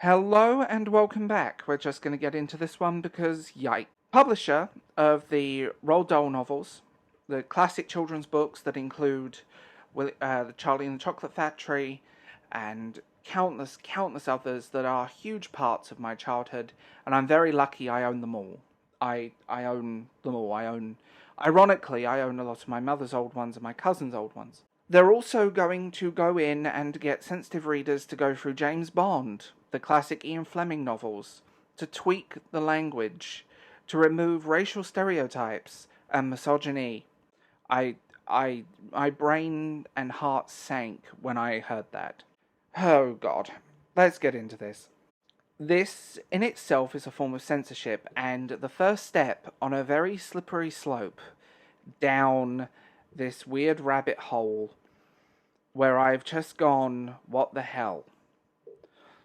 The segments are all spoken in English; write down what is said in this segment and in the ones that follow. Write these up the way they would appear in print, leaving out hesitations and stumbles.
Hello and welcome back. We're just going to get into this one because, yikes. Publisher of the Roald Dahl novels, the classic children's books that include the Charlie and the Chocolate Factory and countless others that are huge parts of my childhood, and I'm very lucky I own them all. I own them all. Ironically, I own a lot of my mother's old ones and my cousin's old ones. They're also going to go in and get sensitive readers to go through James Bond, the classic Ian Fleming novels, to tweak the language, to remove racial stereotypes and misogyny. My brain and heart sank when I heard that. Oh God, let's get into this. This in itself is a form of censorship and the first step on a very slippery slope down this weird rabbit hole where I've just gone, what the hell?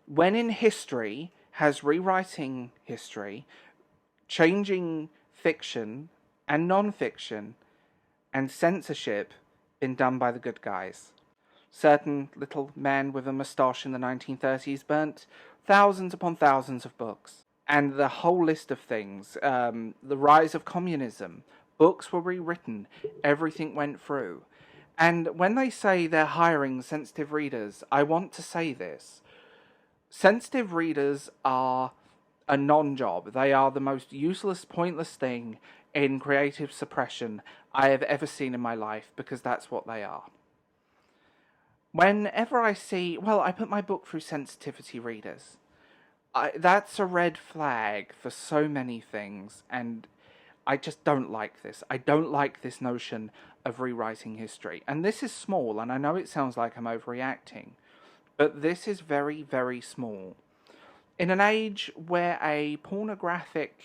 When in history has rewriting history, changing fiction and non-fiction and censorship been done by the good guys? Certain little man with a moustache in the 1930s burnt thousands upon thousands of books. And the whole list of things, the rise of communism, books were rewritten, everything went through. And when they say they're hiring sensitive readers, I want to say this. Sensitive readers are a non-job. They are the most useless, pointless thing in creative suppression I have ever seen in my life, because that's what they are. Whenever I see, I put my book through sensitivity readers. That's a red flag for so many things, and I just don't like this. I don't like this notion of rewriting history. And this is small, and I know it sounds like I'm overreacting, but this is very, very small. In an age where a pornographic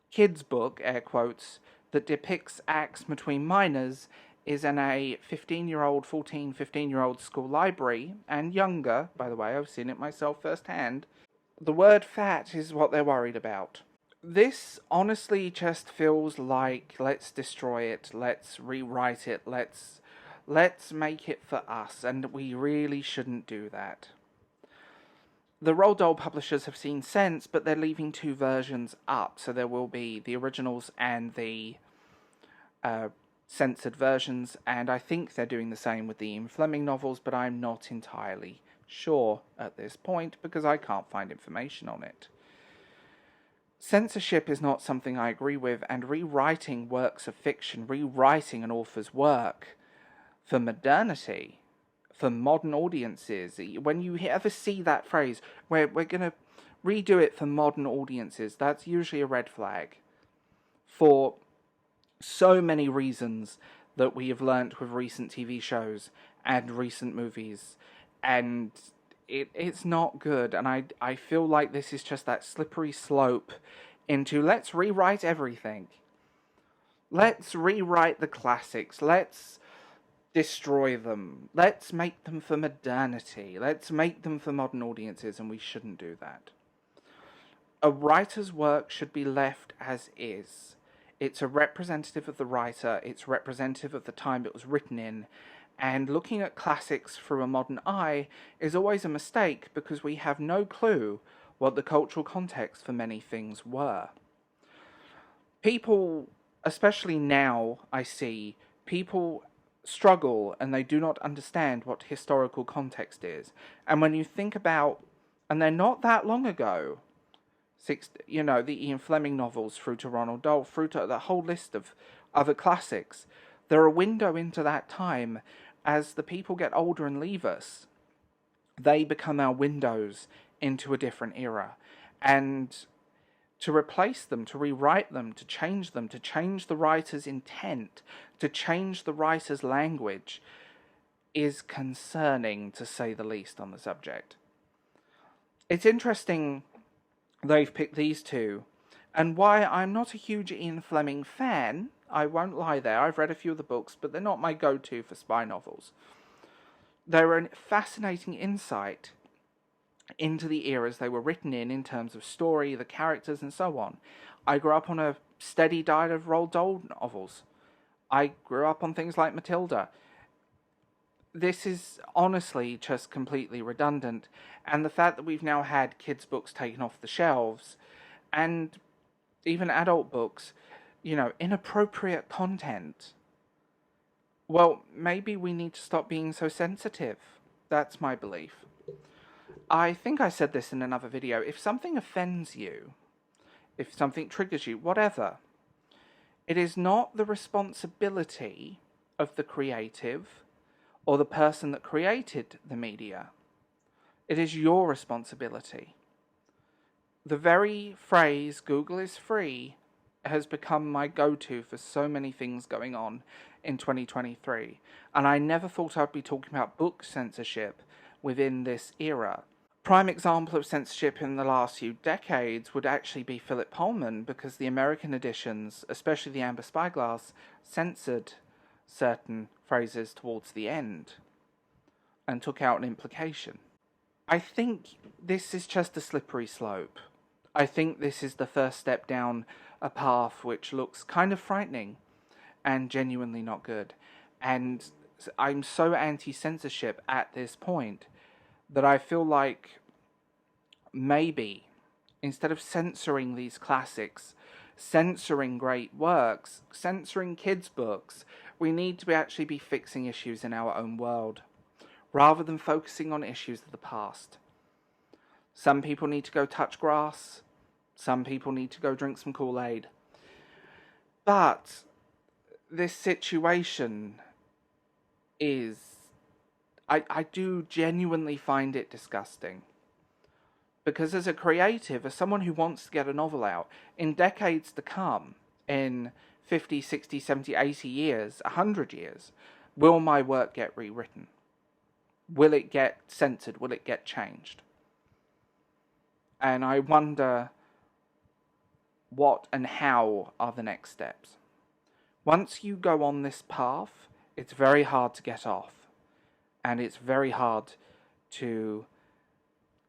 kids' book, air quotes, that depicts acts between minors is in a 15-year-old school library, and younger, by the way, I've seen it myself firsthand, the word fat is what they're worried about. This honestly just feels like, let's destroy it, let's rewrite it, let's make it for us, and we really shouldn't do that. The Roald Dahl publishers have seen sense, but they're leaving two versions up, so there will be the originals and the censored versions, and I think they're doing the same with the Ian Fleming novels, but I'm not entirely sure at this point, because I can't find information on it. Censorship is not something I agree with, and rewriting works of fiction, rewriting an author's work for modernity, for modern audiences, when you ever see that phrase, we're going to redo it for modern audiences, that's usually a red flag. For so many reasons that we have learnt with recent TV shows and recent movies, and it's not good, and I feel like this is just that slippery slope into let's rewrite everything. Let's rewrite the classics. Let's destroy them. Let's make them for modernity. Let's make them for modern audiences, and we shouldn't do that. A writer's work should be left as is. It's a representative of the writer. It's representative of the time it was written in. And looking at classics through a modern eye is always a mistake, because we have no clue what the cultural context for many things were. People, especially now, I see, people struggle and they do not understand what historical context is. And when you think about, and they're not that long ago, the Ian Fleming novels through to Roald Dahl, through to the whole list of other classics, they're a window into that time. As the people get older and leave us, they become our windows into a different era. And to replace them, to rewrite them, to change the writer's intent, to change the writer's language, is concerning, to say the least, on the subject. It's interesting they've picked these two, and why I'm not a huge Ian Fleming fan, I won't lie there, I've read a few of the books, but they're not my go-to for spy novels. They're a fascinating insight into the eras they were written in terms of story, the characters, and so on. I grew up on a steady diet of Roald Dahl novels. I grew up on things like Matilda. this is honestly just completely redundant. And the fact that we've now had kids' books taken off the shelves, and even adult books, inappropriate content. Well, maybe we need to stop being so sensitive. That's my belief. I think I said this in another video. If something offends you, if something triggers you, whatever, it is not the responsibility of the creative or the person that created the media. It is your responsibility. The very phrase, Google is free, has become my go-to for so many things going on in 2023. And I never thought I'd be talking about book censorship within this era. Prime example of censorship in the last few decades would actually be Philip Pullman, because the American editions, especially the Amber Spyglass, censored certain phrases towards the end and took out an implication. I think this is just a slippery slope. I think this is the first step down a path which looks kind of frightening and genuinely not good. And I'm so anti-censorship at this point that I feel like maybe, instead of censoring these classics, censoring great works, censoring kids' books, we need to actually be fixing issues in our own world, rather than focusing on issues of the past. Some people need to go touch grass. Some people need to go drink some Kool-Aid. But this situation is... I do genuinely find it disgusting. Because as a creative, as someone who wants to get a novel out, in decades to come, in 50, 60, 70, 80 years, 100 years, will my work get rewritten? Will it get censored? Will it get changed? And I wonder what and how are the next steps. Once you go on this path, it's very hard to get off. And it's very hard to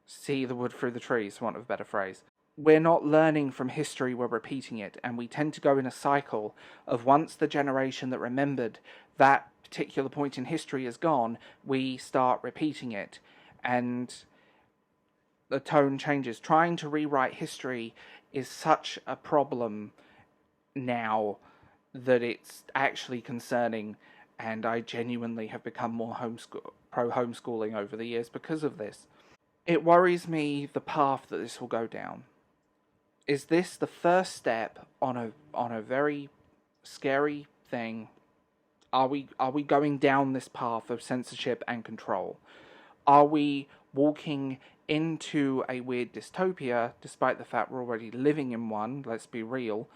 see the wood through the trees, for want of a better phrase. We're not learning from history, we're repeating it. And we tend to go in a cycle of, once the generation that remembered that particular point in history is gone, we start repeating it. And the tone changes. Trying to rewrite history is such a problem now that it's actually concerning, and I genuinely have become more pro-homeschooling over the years because of this. It worries me the path that this will go down. Is this the first step on a very scary thing? Are we going down this path of censorship and control? Are we walking into a weird dystopia, despite the fact we're already living in one? Let's be real.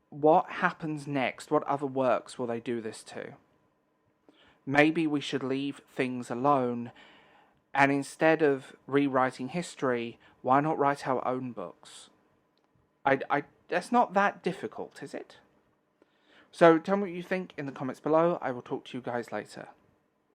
What happens next? What other works will they do this to? Maybe we should leave things alone, and instead of rewriting history, why not write our own books? That's not that difficult, is it? So tell me what you think in the comments below. I will talk to you guys later.